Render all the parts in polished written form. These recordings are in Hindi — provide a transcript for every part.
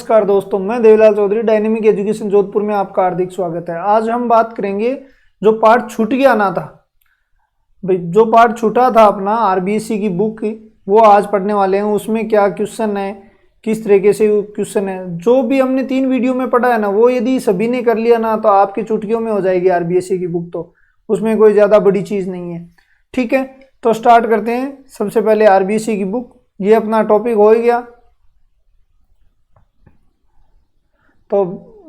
नमस्कार दोस्तों, मैं देवीलाल चौधरी डायनेमिक एजुकेशन जोधपुर में आपका हार्दिक स्वागत है। आज हम बात करेंगे जो पार्ट छूट गया ना था भाई, जो पार्ट छूटा था अपना आरबीएससी की बुक की, वो आज पढ़ने वाले हैं। उसमें क्या क्वेश्चन है, किस तरीके से क्वेश्चन है, जो भी हमने 3 वीडियो में पढ़ा है ना, वो यदि सभी ने कर लिया ना तो आपकी चुटकियों में हो जाएगी आरबीएससी की बुक। तो उसमें कोई ज़्यादा बड़ी चीज़ नहीं है। ठीक है, तो स्टार्ट करते हैं। सबसे पहले आरबीएससी की बुक, ये अपना टॉपिक हो ही गया। तो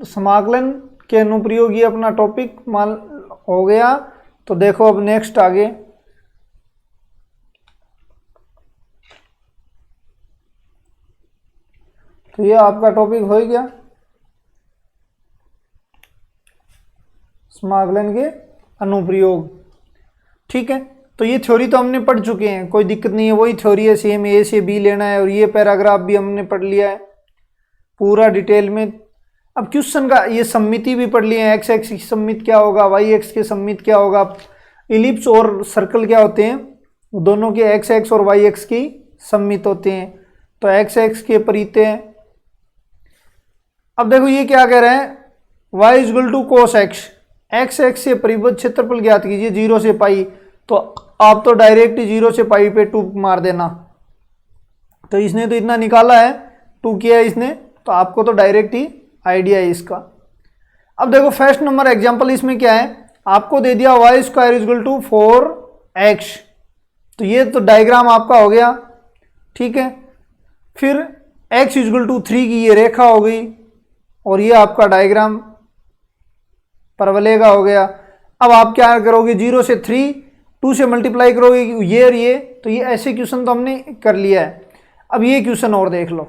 समाकलन के अनुप्रयोग ये अपना टॉपिक मान हो गया। तो देखो अब नेक्स्ट आगे, तो ये आपका टॉपिक हो ही गया समाकलन के अनुप्रयोग। ठीक है, तो ये थ्योरी तो हमने पढ़ चुके हैं, कोई दिक्कत नहीं है, वही थ्योरी है, सेम ए से बी लेना है। और ये पैराग्राफ भी हमने पढ़ लिया है पूरा डिटेल में। अब क्वेश्चन का ये सम्मिति भी पढ़ लिए हैं, एक्स एक्स की सम्मित क्या होगा, वाई एक्स की सम्मित क्या होगा, इलिप्स और सर्कल क्या होते हैं, दोनों के एक्स एक्स और वाई एक्स की सम्मित होते हैं। तो एक्स एक्स के परिते हैं। अब देखो ये क्या कह रहे हैं, y equal to cos x, x x से परिबद्ध क्षेत्रफल ज्ञात कीजिए 0 से पाई। तो आप तो डायरेक्ट 0 से पाई पे 2 मार देना। तो इसने तो इतना निकाला है, 2 किया है इसने, तो आपको तो डायरेक्ट ही आइडिया है इसका। अब देखो फर्स्ट नंबर एग्जांपल, इसमें क्या है, आपको दे दिया Y square is equal to 4x। तो ये तो डायग्राम आपका हो गया। ठीक है, फिर x इजगल टू 3 की ये रेखा हो गई, और ये आपका डायग्राम परवलय का हो गया। अब आप क्या करोगे, 0 से 3, 2 से मल्टीप्लाई करोगे ये और ये। तो ये ऐसे क्वेश्चन तो हमने कर लिया है। अब ये क्वेश्चन और देख लो,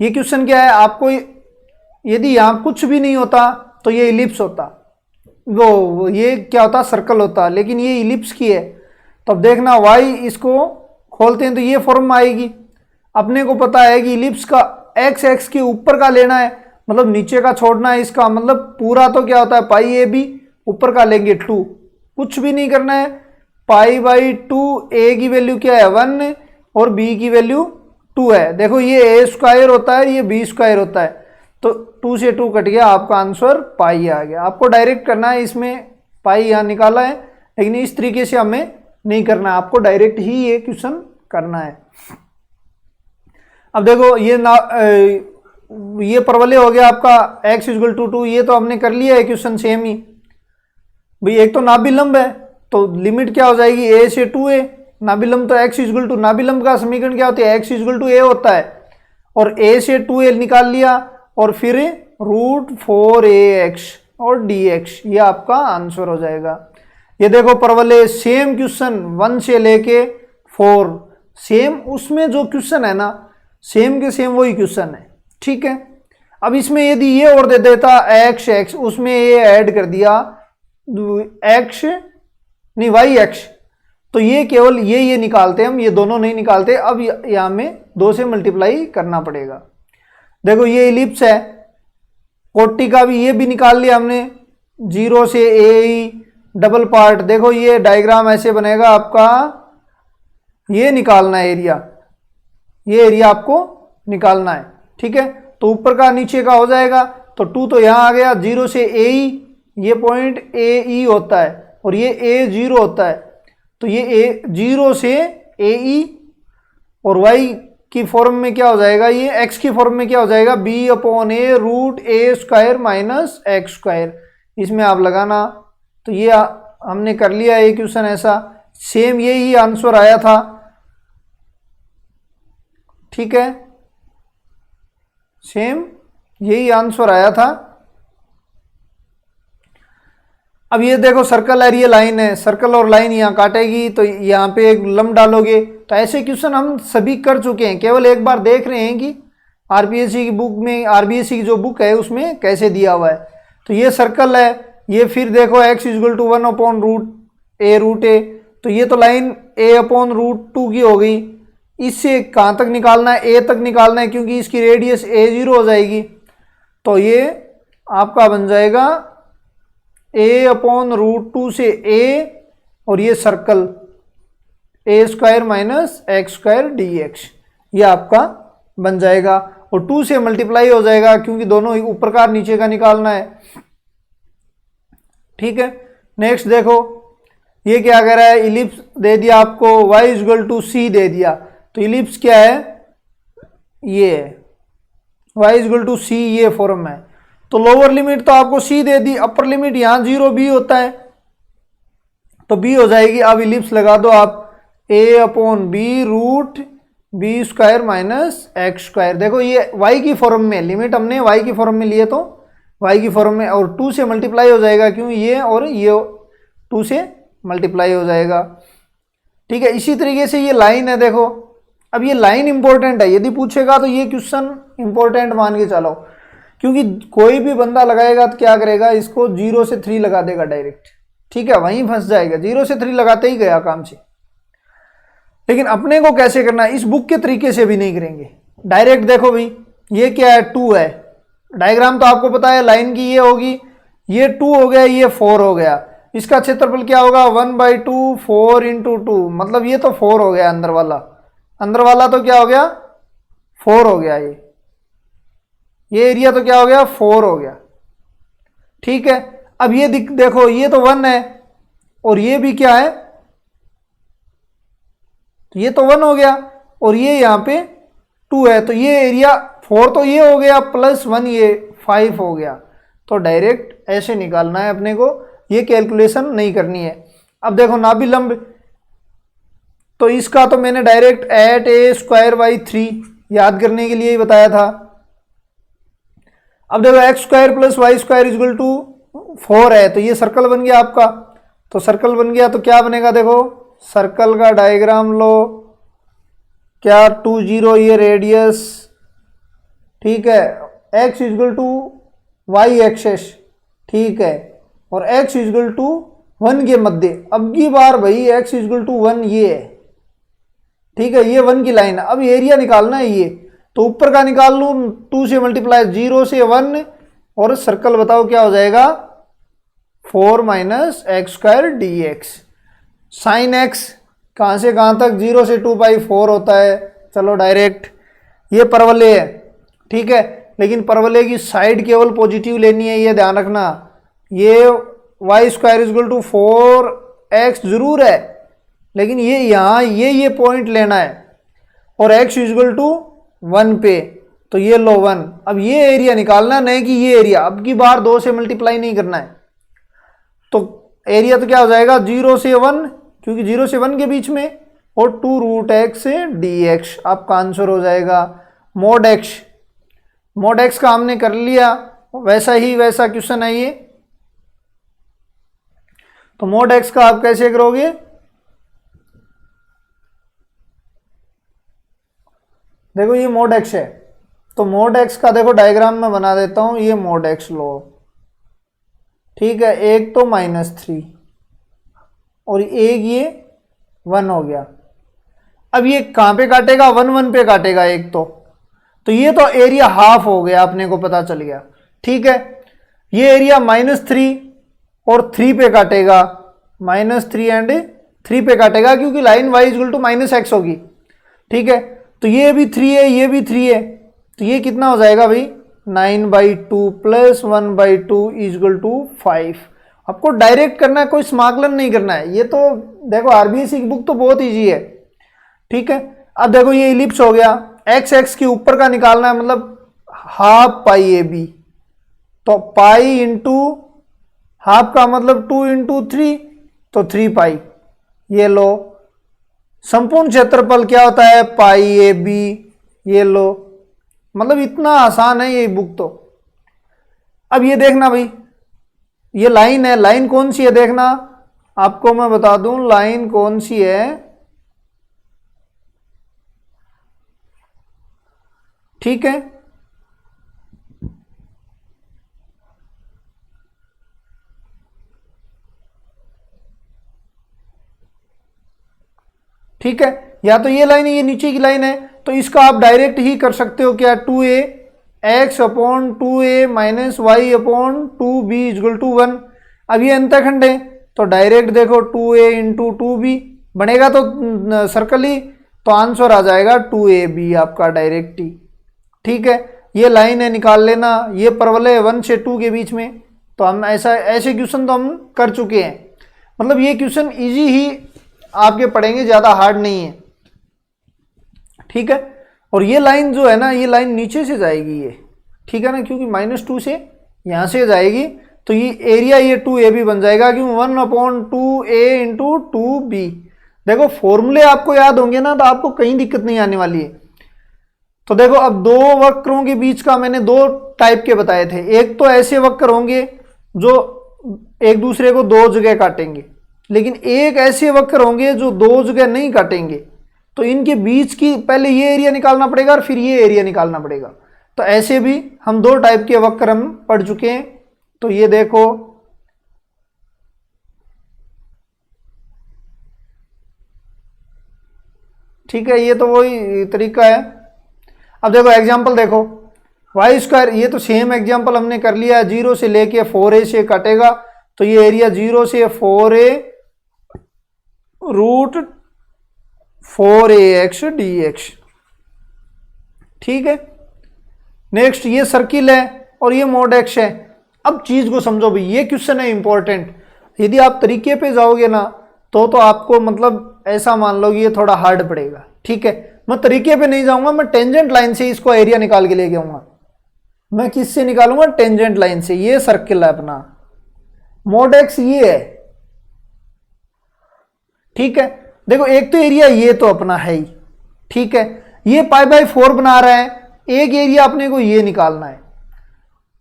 ये क्वेश्चन क्या है, आपको यदि यहाँ कुछ भी नहीं होता तो ये इलिप्स होता, वो ये क्या होता, सर्कल होता, लेकिन ये इलिप्स की है। तो अब देखना y इसको खोलते हैं तो ये फॉर्म आएगी। अपने को पता है कि इलिप्स का x x के ऊपर का लेना है, मतलब नीचे का छोड़ना है। इसका मतलब पूरा तो क्या होता है पाई ए बी, ऊपर का लेंगे 2, कुछ भी नहीं करना है। पाई बाई 2, ए की वैल्यू क्या है 1 और बी की वैल्यू 2 है। देखो ये ए स्क्वायर होता है, ये बी स्क्वायर होता है, तो 2 से 2 कट गया, आपका आंसर पाई आ गया। आपको डायरेक्ट करना है, इसमें पाई यहाँ निकाला है, लेकिन इस तरीके से हमें नहीं करना है, आपको डायरेक्ट ही ये क्वेश्चन करना है। अब देखो ये परवलय हो गया आपका x इजगल टू 2, ये तो हमने कर लिया है क्वेश्चन सेम ही भाई। एक तो नाभिलंब है, तो लिमिट क्या हो जाएगी a से 2a, नाभिलंब तो x इजगल टू, नाभिलंब का समीकरण क्या होता है, x इजगल टू a होता है, और a से 2a निकाल लिया, और फिर √4ax और dx, ये आपका आंसर हो जाएगा। ये देखो परवलय सेम क्वेश्चन 1 से लेके 4, सेम उसमें जो क्वेश्चन है ना, सेम के सेम वही क्वेश्चन है। ठीक है, अब इसमें यदि ये और दे देता x x, उसमें ये ऐड कर दिया x नहीं y x, तो ये केवल ये निकालते हम, ये दोनों नहीं निकालते। अब यहाँ में 2 से मल्टीप्लाई करना पड़ेगा। देखो ये इलिप्स है, कोटि का भी ये भी निकाल लिया हमने, 0 से a डबल पार्ट। देखो ये डायग्राम ऐसे बनेगा आपका, ये निकालना है एरिया, ये एरिया आपको निकालना है। ठीक है, तो ऊपर का नीचे का हो जाएगा, तो 2 तो यहाँ आ गया, 0 से a, ये पॉइंट a e होता है, और ये a 0 होता है, तो ये a 0 से a e, और y की फॉर्म में क्या हो जाएगा, ये x की फॉर्म में क्या हो जाएगा, b/a √a² माइनस x²। इसमें आप लगाना, तो ये हमने कर लिया ये क्वेश्चन ऐसा, सेम यही आंसर आया था। ठीक है, सेम यही आंसर आया था। अब ये देखो सर्कल है, ये लाइन है, सर्कल और लाइन यहाँ काटेगी, तो यहाँ पे एक लंब डालोगे। तो ऐसे क्वेश्चन हम सभी कर चुके हैं, केवल एक बार देख रहे हैं कि आरबीएससी की बुक में, आरबीएससी की जो बुक है उसमें कैसे दिया हुआ है। तो ये सर्कल है, ये फिर देखो x इजगल टू 1/√a, तो ये तो लाइन a/√2 की हो गई। इससे कहाँ तक निकालना है, a तक निकालना है, क्योंकि इसकी रेडियस a0 हो जाएगी। तो ये आपका बन जाएगा a/√2 से a, और ये circle a² minus x² dx, ये आपका बन जाएगा। और 2 से मल्टीप्लाई हो जाएगा क्योंकि दोनों ही ऊपर का नीचे का निकालना है। ठीक है, नेक्स्ट देखो ये क्या कह रहा है, इलिप्स दे दिया आपको y इक्वल टू सी दे दिया, तो इलिप्स क्या है, ये y इक्वल टू सी, ये फॉर्म है। तो लोअर लिमिट तो आपको c दे दी, अपर लिमिट यहाँ 0 b होता है तो b हो जाएगी। अब इलिप्स लगा दो आप, a upon b root b square minus x square. देखो ये y की फॉर्म में, लिमिट हमने y की फॉर्म में लिए तो y की फॉर्म में, और 2 से मल्टीप्लाई हो जाएगा क्यों, ये और ये 2 से मल्टीप्लाई हो जाएगा। ठीक है, इसी तरीके से ये लाइन है, देखो अब ये लाइन इंपॉर्टेंट है, यदि पूछेगा तो ये क्वेश्चन इंपॉर्टेंट मान के चलो, क्योंकि कोई भी बंदा लगाएगा तो क्या करेगा, इसको 0 से 3 लगा देगा डायरेक्ट। ठीक है, वहीं फंस जाएगा, 0 से 3 लगाते ही गया काम से। लेकिन अपने को कैसे करना है, इस बुक के तरीके से भी नहीं करेंगे, डायरेक्ट देखो भाई ये क्या है, 2 है, डायग्राम तो आपको पता है लाइन की ये होगी, ये 2 हो गया, ये 4 हो गया, इसका क्षेत्रफल क्या होगा 1/2 4 इंटू 2, मतलब ये तो 4 हो गया, अंदर वाला तो क्या हो गया 4 हो गया, ये एरिया तो क्या हो गया 4 हो गया। ठीक है, अब ये देखो ये तो 1 है और ये भी क्या है, तो ये तो 1 हो गया और ये यहाँ पे 2 है, तो ये एरिया 4 तो ये हो गया प्लस 1 ये 5 हो गया। तो डायरेक्ट ऐसे निकालना है अपने को, ये कैलकुलेशन नहीं करनी है। अब देखो नाभिलंब, तो इसका तो मैंने direct at a square by 3 याद करने के लिए ही बताया था। अब देखो x square plus y square equal to 4 है, तो ये सर्कल बन गया आपका, तो सर्कल बन गया तो क्या बनेगा, देखो सर्कल का डायग्राम लो, क्या 2 0 ये रेडियस, ठीक है, x equal to y axis, ठीक है, और x इक्वल टू 1 के मध्य, अब की बार भाई x इक्वल टू 1 ये है, ठीक है, ये 1 की लाइन है। अब एरिया निकालना है ये, तो ऊपर का निकाल लूँ, 2 से मल्टीप्लाई 0 से 1, और सर्कल बताओ क्या हो जाएगा 4 minus x square D x. Sine x कहाँ से कहाँ तक, 0 से 2/4 होता है। चलो डायरेक्ट ये परवलय है, ठीक है, लेकिन परवलय की साइड केवल पॉजिटिव लेनी है, ये ध्यान रखना। ये Y square equal to 4x जरूर है, लेकिन ये यहाँ ये पॉइंट लेना है, और x इक्वल टू 1 पे, तो ये लो 1। अब ये एरिया निकालना, नहीं कि ये एरिया, अब की बार 2 से मल्टीप्लाई नहीं करना है, तो एरिया तो क्या हो जाएगा 0 से 1, क्योंकि 0 से 1 के बीच में, और 2 रूट एक्स डी एक्स आपका आंसर हो जाएगा। मोड एक्स का हमने कर लिया, वैसा ही वैसा क्वेश्चन है ये, तो मोड एक्स का आप कैसे करोगे, देखो ये मोड एक्स है, तो मोड एक्स का देखो डायग्राम में बना देता हूं, ये मोड एक्स लो, ठीक है, एक तो -3 और एक ये 1 हो गया। अब ये कहाँ पे काटेगा, 1 1 पे काटेगा एक तो ये तो एरिया हाफ हो गया, अपने को पता चल गया। ठीक है, ये एरिया -3 और 3 पे काटेगा, -3 एंड 3 पे काटेगा, क्योंकि line y equal to -x होगी। ठीक है, तो ये भी 3 है, ये भी 3 है, तो ये कितना हो जाएगा भाई 9/2 प्लस 1/2 इक्वल टू 5। आपको डायरेक्ट करना है, कोई समाकलन नहीं करना है। ये तो देखो आरबीएससी की बुक तो बहुत ईजी है। ठीक है, अब देखो ये इलिप्स हो गया, x के ऊपर का निकालना है, मतलब हाफ पाई ए बी, तो पाई इंटू हाफ का मतलब 2 इंटू 3, तो 3 पाई। ये लो, संपूर्ण क्षेत्रफल क्या होता है पाई ए बी, ये लो, मतलब इतना आसान है ये बुक तो। अब ये देखना भाई, ये लाइन है, लाइन कौन सी है देखना, आपको मैं बता दूं लाइन कौन सी है। ठीक है, ठीक है, या तो ये लाइन है, ये नीचे की लाइन है, तो इसका आप डायरेक्ट ही कर सकते हो क्या, 2a x upon 2a minus y upon 2b equal to 1। अब ये अंतःखंड है, तो डायरेक्ट देखो 2a इंटू 2b बनेगा, तो सर्कल ही, तो आंसर आ जाएगा 2ab आपका डायरेक्ट ही। ठीक है, ये लाइन है निकाल लेना, ये परवलय 1 से 2 के बीच में। तो हम ऐसे क्वेश्चन तो हम कर चुके हैं, मतलब ये क्वेश्चन इजी ही आपके पढ़ेंगे, ज़्यादा हार्ड नहीं है। ठीक है, और ये लाइन जो है ना, ये लाइन नीचे से जाएगी ये, ठीक है ना, क्योंकि -2 से यहाँ से जाएगी, तो ये एरिया ये 2a भी बन जाएगा, क्योंकि 1/2a इंटू 2b। देखो फॉर्मूले आपको याद होंगे ना, तो आपको कहीं दिक्कत नहीं आने वाली है। तो देखो अब दो वक्रों के बीच का मैंने दो टाइप के बताए थे। एक तो ऐसे वक्र होंगे जो एक दूसरे को दो जगह काटेंगे, लेकिन एक ऐसे वक्र होंगे जो दो जगह नहीं काटेंगे। तो इनके बीच की पहले ये एरिया निकालना पड़ेगा और फिर ये एरिया निकालना पड़ेगा। तो ऐसे भी हम दो टाइप के वक्र हम पढ़ चुके हैं। तो ये देखो, ठीक है, ये तो वही तरीका है। अब देखो एग्जाम्पल देखो, y², ये तो सेम एग्जाम्पल हमने कर लिया, 0 से लेके 4a से कटेगा, तो ये एरिया 0 से 4a रूट 4ax dx। ठीक है, नेक्स्ट ये सर्किल है और ये मोड x है। अब चीज को समझो भाई, ये क्वेश्चन है इंपॉर्टेंट। यदि आप तरीके पे जाओगे ना तो आपको मतलब ऐसा मान लो कि ये थोड़ा हार्ड पड़ेगा। ठीक है, मैं तरीके पे नहीं जाऊंगा, मैं टेंजेंट लाइन से इसको एरिया निकाल के लेके आऊंगा। मैं किससे निकालूंगा? टेंजेंट लाइन से। ये सर्किल है अपना, मोड x ये है। ठीक है, देखो एक तो एरिया ये तो अपना है ही, ठीक है, ये π/4 बना रहा है, एक एरिया अपने को ये निकालना है।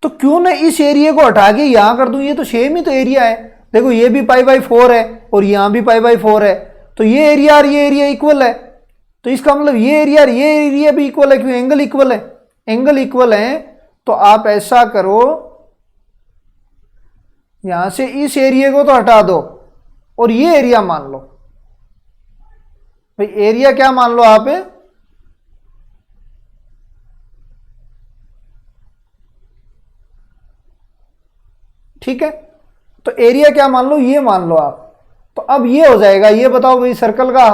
तो क्यों ना इस एरिया को हटा के यहां कर दूं, ये तो सेम ही तो एरिया है। देखो ये भी π/4 है और यहां भी π/4 है, तो ये एरिया और ये एरिया इक्वल है। तो इसका मतलब ये एरिया और ये एरिया भी इक्वल है, क्यों? एंगल इक्वल है। एंगल इक्वल है तो आप ऐसा करो, यहां से इस एरिया को तो हटा दो और ये एरिया मान लो। भाई एरिया क्या मान लो आप? ठीक है, तो एरिया क्या मान लो? ये मान लो आप। तो अब ये हो जाएगा, ये बताओ भाई सर्कल का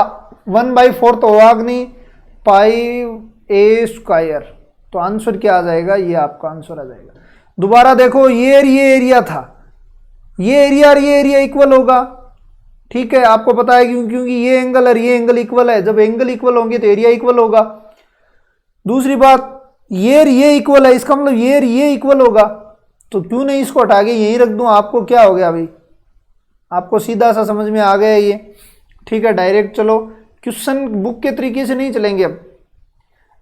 1/4 तो होगा नहीं, πa²। तो आंसर क्या आ जाएगा? ये आपका आंसर आ जाएगा। दोबारा देखो, ये एरिया था, ये एरिया और ये एरिया इक्वल होगा। ठीक है, आपको पता है क्योंकि ये एंगल और ये एंगल इक्वल है। जब एंगल इक्वल होंगे तो एरिया इक्वल होगा। दूसरी बात, ये इक्वल है, इसका मतलब ये इक्वल होगा। तो क्यों नहीं इसको हटा के यहीं रख दूं? आपको क्या हो गया भाई? आपको सीधा सा समझ में आ गया ये। ठीक है, डायरेक्ट चलो, क्वेश्चन बुक के तरीके से नहीं चलेंगे।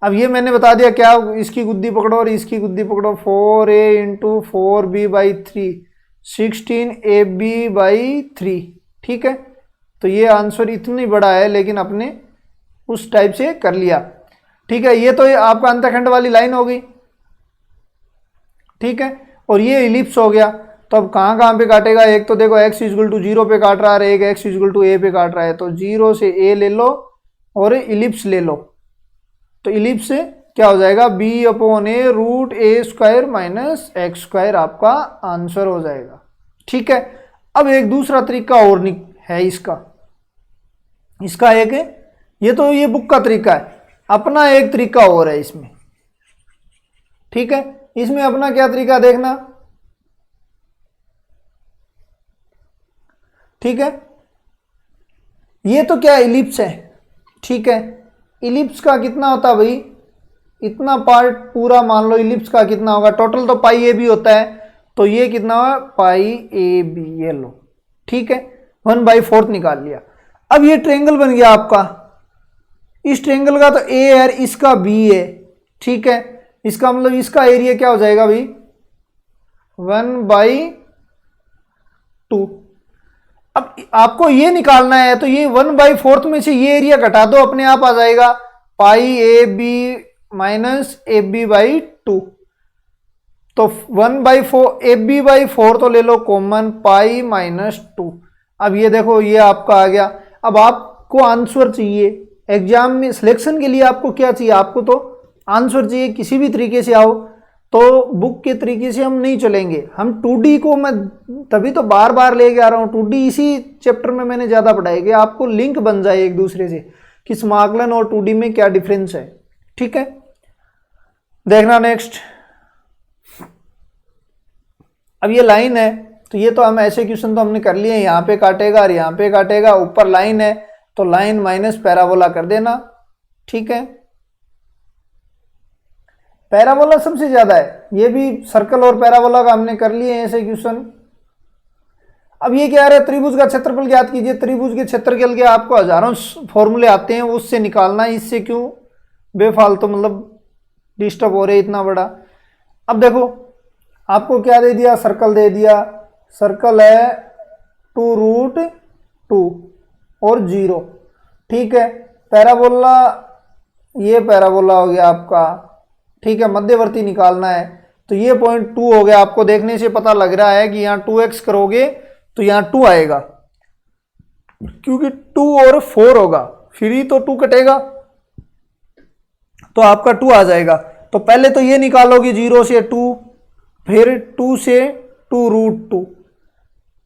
अब ये मैंने बता दिया क्या, इसकी गुद्दी पकड़ो और इसकी गुद्दी पकड़ो। 4a into 4b/3 16ab/3। ठीक है, तो ये आंसर इतनी बड़ा है, लेकिन अपने उस टाइप से कर लिया। ठीक है, ये तो आपका अंतखंड वाली लाइन हो गई। ठीक है, और ये इलिप्स हो गया। तो अब कहाँ पे काटेगा? एक तो देखो x = 0 पे काट रहा है, एक x = a पे काट रहा है। तो 0 से a ले लो और इलिप्स ले लो। तो इलिप्स से क्या हो जाएगा? b/a रूट a² - x² आपका आंसर हो जाएगा। ठीक है, अब एक दूसरा तरीका और है इसका एक है, ये तो ये बुक का तरीका है, अपना एक तरीका और है इसमें। ठीक है, इसमें अपना क्या तरीका देखना। ठीक है, ये तो क्या इलिप्स है। ठीक है, इलिप्स का कितना होता है भाई? इतना पार्ट पूरा मान लो इलिप्स का कितना होगा? टोटल तो πab होता है, तो ये कितना हुआ? πab, ये लो। ठीक है, 1/4 निकाल लिया। अब ये ट्रायंगल बन गया आपका। इस ट्रायंगल का तो a है और इसका b है। ठीक है, इसका मतलब इसका एरिया क्या हो जाएगा भाई? 1/2। अब आपको ये निकालना है, तो ये 1/4 में से ये एरिया घटा दो, अपने आप आ जाएगा πab - ab/2। तो 1/4 ab/4 तो ले लो कॉमन, π - 2। अब ये देखो, ये आपका आ गया। अब आपको आंसर चाहिए एग्जाम में, सिलेक्शन के लिए आपको क्या चाहिए? आपको तो आंसर चाहिए। किसी भी तरीके से आओ, तो बुक के तरीके से हम नहीं चलेंगे। हम 2D को, मैं तभी तो बार बार लेके आ रहा हूँ 2D। इसी चैप्टर में मैंने ज़्यादा पढ़ाई कि आपको लिंक बन जाए एक दूसरे से कि समाकलन और 2D में क्या डिफरेंस है। ठीक है, देखना नेक्स्ट। अब ये लाइन है, तो ये तो हम ऐसे क्वेश्चन तो हमने कर लिए, यहाँ पे काटेगा और यहाँ पे काटेगा, ऊपर लाइन है तो लाइन माइनस पैराबोला कर देना, ठीक है। पैराबोला सबसे ज्यादा है, ये भी सर्कल और पैराबोला का हमने कर लिए ऐसे क्वेश्चन। अब ये क्या है, त्रिभुज का क्षेत्रफल ज्ञात कीजिए। त्रिभुज के क्षेत्रफल के आपको हजारों फॉर्मूले आते हैं, उससे निकालना है, इससे क्यों बेफालतू मतलब डिस्टर्ब हो रहे इतना बड़ा। अब देखो आपको क्या दे दिया, सर्कल दे दिया, सर्कल है 2√2 और 0, ठीक है। पैराबोला, ये पैराबोला हो गया आपका, ठीक है। मध्यवर्ती निकालना है, तो ये पॉइंट 2 हो गया। आपको देखने से पता लग रहा है कि यहाँ 2x करोगे तो यहाँ 2 आएगा, क्योंकि 2 और 4 होगा, फिर ही तो 2 कटेगा, तो आपका 2 आ जाएगा। तो पहले तो ये निकालोगे 0 से 2, फिर 2 से 2√2,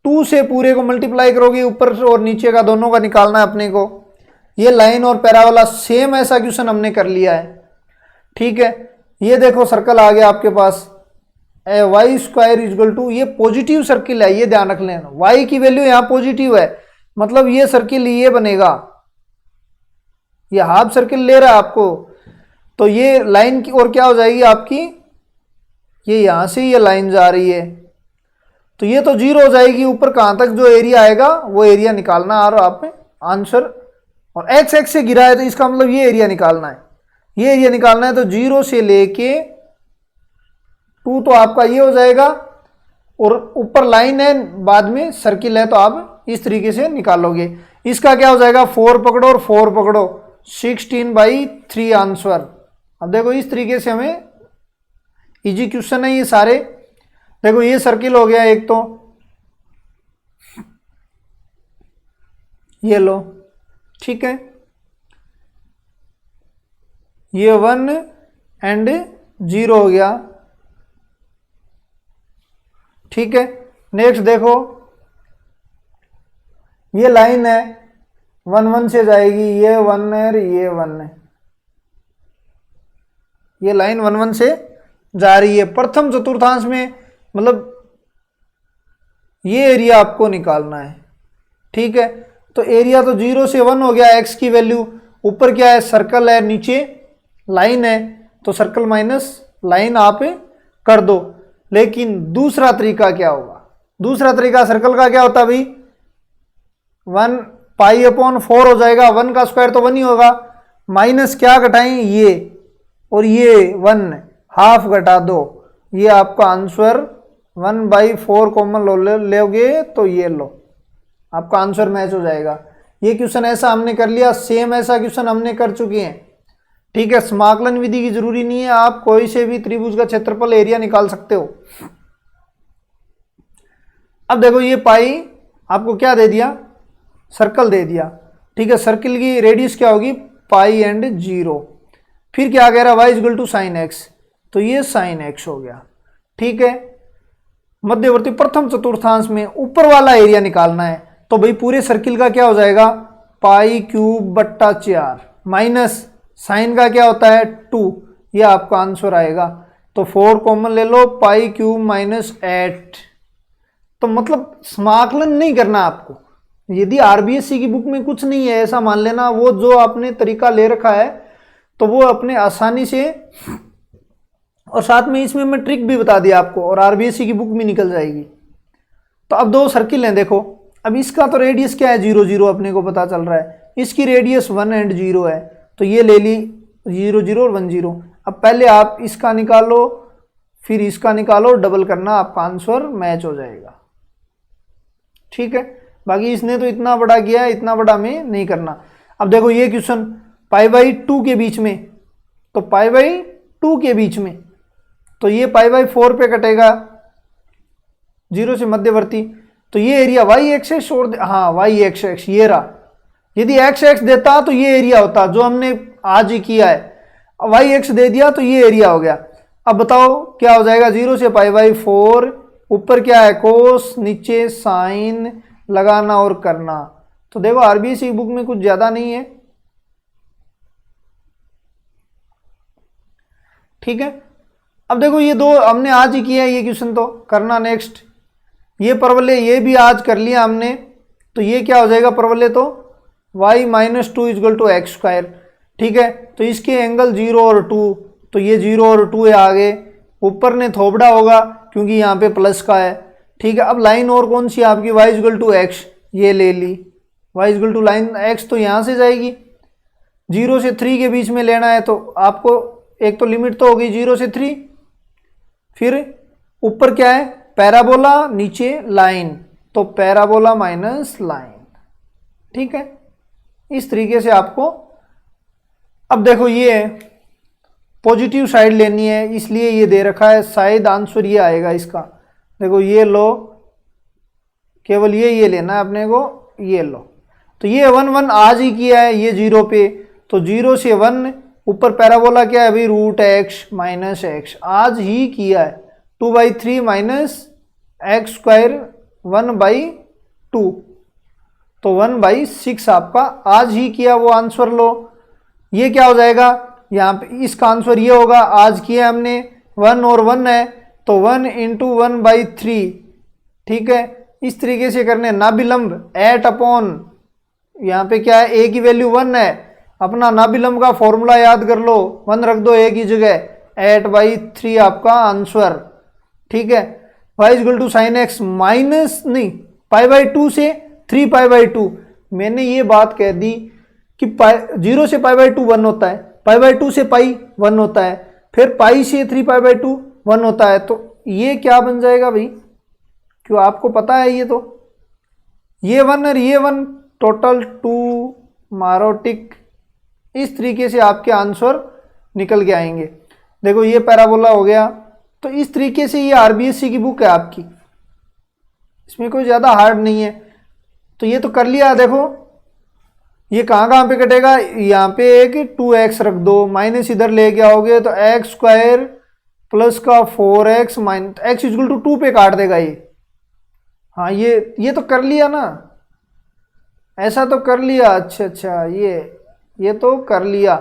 2 से पूरे को मल्टीप्लाई करोगे, ऊपर और नीचे का दोनों का निकालना है अपने को। ये लाइन और पैराबोला सेम ऐसा क्वेश्चन हमने कर लिया है, ठीक है। ये देखो सर्कल आ गया आपके पास, y², ये पॉजिटिव सर्किल है, ये ध्यान रख लेना। y की वैल्यू यहाँ पॉजिटिव है, मतलब ये सर्किल ये बनेगा, ये हाफ सर्किल ले रहा है आपको, तो ये लाइन की और क्या हो जाएगी आपकी, ये यहां से ये लाइन जा रही है, तो ये तो 0 हो जाएगी। ऊपर कहां तक जो एरिया आएगा वो एरिया निकालना, और आप में आंसर, और x x से गिरा है तो इसका मतलब ये एरिया निकालना है, ये एरिया निकालना है। तो 0 से लेके 2 तो आपका ये हो जाएगा, और ऊपर लाइन है, बाद में सर्किल है, तो आप इस तरीके से निकालोगे। इसका क्या हो जाएगा, 4 पकड़ो और 4 पकड़ो, 16/3 आंसर। अब देखो इस तरीके से हमें इजी क्वेश्चन है ये सारे। देखो ये सर्किल हो गया एक, तो ये लो, ठीक है, ये 1 एंड 0 हो गया, ठीक है। नेक्स्ट देखो ये लाइन है 1 1 से जाएगी, ये 1 है और ये 1 है, ये लाइन 1 1 से जा रही है। प्रथम चतुर्थांश में मतलब ये एरिया आपको निकालना है, ठीक है। तो एरिया तो 0 से 1 हो गया, x की वैल्यू, ऊपर क्या है सर्कल है, नीचे लाइन है, तो सर्कल माइनस लाइन आप कर दो। लेकिन दूसरा तरीका क्या होगा, दूसरा तरीका सर्कल का क्या होता है भाई, 1π/4 हो जाएगा, 1 का स्क्वायर तो 1 ही होगा, माइनस क्या घटाएं, ये और ये 1 हाफ घटा दो, ये आपका आंसर 1/4 कॉमन लोगे तो ये लो, आपका आंसर मैच हो जाएगा। ये क्वेश्चन ऐसा हमने कर लिया, सेम ऐसा क्वेश्चन हमने कर चुके हैं, ठीक है। समाकलन विधि की जरूरी नहीं है, आप कोई से भी त्रिभुज का क्षेत्रफल एरिया निकाल सकते हो। अब देखो ये पाई आपको क्या दे दिया, सर्कल दे दिया, ठीक है। सर्किल की रेडियस क्या होगी, पाई एंड 0, फिर क्या कह रहा है y = sin x, तो ये sin x हो गया, ठीक है। मध्यवर्ती प्रथम चतुर्थांश में ऊपर वाला एरिया निकालना है, तो भाई पूरे सर्किल का क्या हो जाएगा, π³ माइनस साइन का क्या होता है 2, ये आपका आंसर आएगा। तो 4 कॉमन ले लो, π³ - 8। तो मतलब समाकलन नहीं करना आपको, यदि आरबीएससी की बुक में कुछ नहीं है ऐसा मान लेना, वो जो आपने तरीका ले रखा है तो वो अपने आसानी से, और साथ में इसमें मैं ट्रिक भी बता दिया आपको, और आरबीएससी की बुक भी निकल जाएगी। तो अब 2 सर्किल हैं देखो, अब इसका तो रेडियस क्या है 0 0 अपने को पता चल रहा है, इसकी रेडियस 1 एंड 0 है, तो ये ले ली 0 0 और 1 0। अब पहले आप इसका निकालो, फिर इसका निकालो, डबल करना, आपका आंसर मैच हो जाएगा, ठीक है। बाकी इसने तो इतना बड़ा किया है, इतना बड़ा में नहीं करना। अब देखो ये क्वेश्चन π/2 के बीच में, तो π/2 के बीच में, तो ये π/4 पे कटेगा 0 से मध्यवर्ती, तो ये एरिया y एक्सेस और हाँ y एक्सेस ये रहा, यदि x x देता तो ये एरिया होता जो हमने आज ही किया है, y x दे दिया तो ये एरिया हो गया। अब बताओ क्या हो जाएगा, 0 से π/4, ऊपर क्या है कोस, नीचे साइन लगाना और करना। तो देखो आरबीएससी बुक में कुछ ज्यादा नहीं है, ठीक है। अब देखो ये दो हमने आज ही किया है, ये क्वेश्चन तो करना नेक्स्ट। ये परवलय ये भी आज कर लिया हमने, तो ये क्या हो जाएगा परवलय, तो y minus two equal to x square. ठीक है, तो इसके एंगल 0 और 2, तो ये 0 और 2 है आगे, ऊपर ने थोपड़ा होगा क्योंकि यहाँ पे प्लस का है। ठीक है, अब लाइन और कौन सी आपकी y इजगल टू एक्स, ये ले ली, y equal to line x तो यहाँ से जाएगी, 0 से 3 के बीच में लेना है, तो आपको एक तो लिमिट तो होगी 0 से 3, फिर ऊपर क्या है पैराबोला, नीचे लाइन, तो पैराबोला माइनस लाइन। ठीक है, इस तरीके से आपको, अब देखो ये पॉजिटिव साइड लेनी है, इसलिए ये दे रखा है, शायद आंसर ये आएगा इसका। देखो ये लो, केवल ये लेना है अपने को, ये लो, तो ये 1 1 आज ही किया है, ये 0 पे, तो 0 से 1, ऊपर पैराबोला क्या है अभी रूट एक्स माइनस एक्स, आज ही किया है, 2/3 माइनस एक्स स्क्वायर 1/2, तो 1/6 आपका आज ही किया वो आंसर लो। ये क्या हो जाएगा, यहाँ पे इसका आंसर ये होगा, आज किया हमने 1 और 1 है, तो 1 × 1/3। ठीक है, इस तरीके से करने, नाभिलंब एट अपॉन, यहाँ पे क्या है ए की वैल्यू 1 है, अपना नाभिलंब का फॉर्मूला याद कर लो, 1 रख दो ए की जगह, 8/3 आपका आंसर। ठीक है, y equal to sine x minus नहीं π/2 से 3π/2, मैंने ये बात कह दी कि 0 से π/2 1 होता है, π/2 से पाई 1 होता है, फिर पाई से 3π/2 1 होता है, तो ये क्या बन जाएगा भाई, क्यों आपको पता है ये, तो ये 1 और ये 1 टोटल 2 मारो टिक। इस तरीके से आपके आंसर निकल के आएंगे। देखो ये पैराबोला हो गया, तो इस तरीके से ये आरबीएससी की बुक है आपकी, इसमें कोई ज़्यादा हार्ड नहीं है। तो ये तो कर लिया, देखो ये कहाँ पे कटेगा, यहाँ पे एक 2x रख दो, माइनस इधर ले के आओगे तो एक्स स्क्वायर प्लस का 4x minus x equal to 2 पे काट देगा ये। हाँ ये तो कर लिया ना, ऐसा तो कर लिया, अच्छा ये तो कर लिया।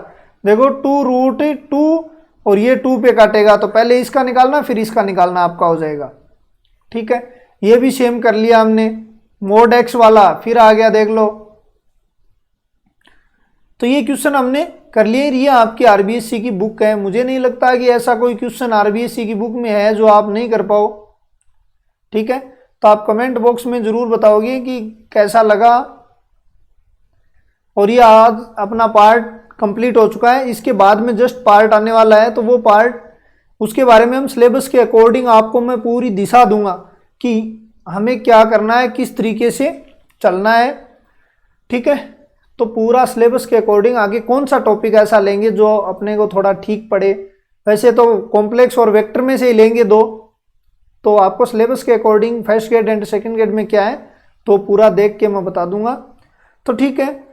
देखो 2√2 और ये 2 पे काटेगा, तो पहले इसका निकालना फिर इसका निकालना आपका हो जाएगा। ठीक है, ये भी सेम कर लिया हमने, मोड एक्स वाला फिर आ गया, देख लो। तो ये क्वेश्चन हमने कर लिए, ये आपकी आरबीएससी की बुक है, मुझे नहीं लगता कि ऐसा कोई क्वेश्चन आरबीएससी की बुक में है जो आप नहीं कर पाओ। ठीक है, तो आप कमेंट बॉक्स में जरूर बताओगे कि कैसा लगा। और ये आज अपना पार्ट कंप्लीट हो चुका है, इसके बाद में जस्ट पार्ट आने वाला है, तो वो पार्ट उसके बारे में हम सिलेबस के अकॉर्डिंग आपको मैं पूरी दिशा दूंगा कि हमें क्या करना है, किस तरीके से चलना है। ठीक है, तो पूरा सिलेबस के अकॉर्डिंग आगे कौन सा टॉपिक ऐसा लेंगे जो अपने को थोड़ा ठीक पड़े। वैसे तो कॉम्प्लेक्स और वेक्टर में से ही लेंगे दो, तो आपको सिलेबस के according first grade and second grade में क्या है तो पूरा देख के मैं बता दूंगा। तो ठीक है,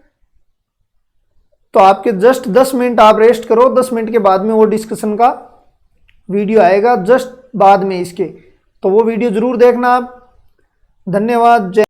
तो आपके जस्ट 10 मिनट आप रेस्ट करो, 10 मिनट के बाद में वो डिस्कशन का वीडियो आएगा जस्ट बाद में इसके, तो वो वीडियो जरूर देखना आप। धन्यवाद। जय